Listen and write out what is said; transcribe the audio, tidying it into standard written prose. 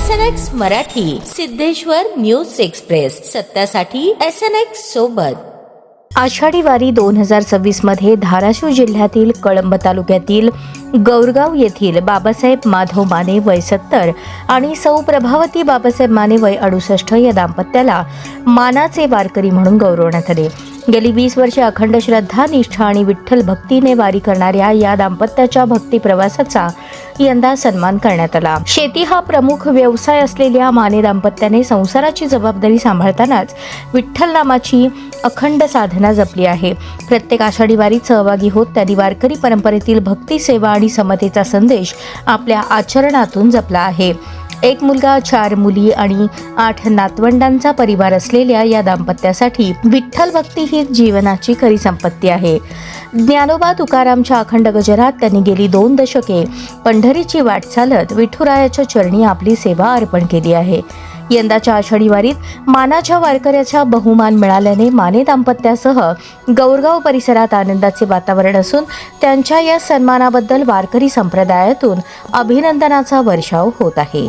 SNX Marathi, Siddheshwar news express, सत्यासाठी SNX सोबत। आषाढी वारी 2026 मध्ये धाराशिव जिल्ह्यातील कळंब तालुक्यातील गौरगाव येथील बाबासाहेब माधव माने वय 70 आणि सौ प्रभावती बाबासाहेब माने वय 68 या दाम्पत्याला मानाचे वारकरी म्हणून गौरवण्यात आले। गेली 20 वर्षे अखंड श्रद्धा, निष्ठा आणि विठ्ठल भक्तीने वारी करणाऱ्या या दाम्पत्याच्या भक्ती प्रवासाचा यंदा सन्मान करण्यात आला। शेती हा प्रमुख व्यवसाय असलेल्या माने दाम्पत्याने संसाराची जबाबदारी सांभाळतानाच विठ्ठल नामाची अखंड साधना जपली आहे। प्रत्येक आषाढी वारीत सहभागी होत त्यांनी वारकरी परंपरेतील भक्ती, सेवा आणि समतेचा संदेश आपल्या आचरणातून जपला आहे। एक मुलगा, 4 मुली आणि 8 नातवंडांचा परिवार असलेल्या या दाम्पत्यासाठी विठ्ठल भक्ती ही जीवनाची खरी संपत्ती आहे। ज्ञानोबा तुकारामच्या अखंड गजरात त्यांनी गेली 2 दशके पंढरीची वाट चालत विठुरायाच्या चरणी आपली सेवा अर्पण केली आहे। यंदाच्या आषाढी वारीत मानाच्या वारकऱ्याचा बहुमान मिळाल्याने माने दाम्पत्यासह गौरगाव परिसरात आनंदाचे वातावरण असून त्यांच्या या सन्मानाबद्दल वारकरी संप्रदायातून अभिनंदनाचा वर्षाव होत आहे।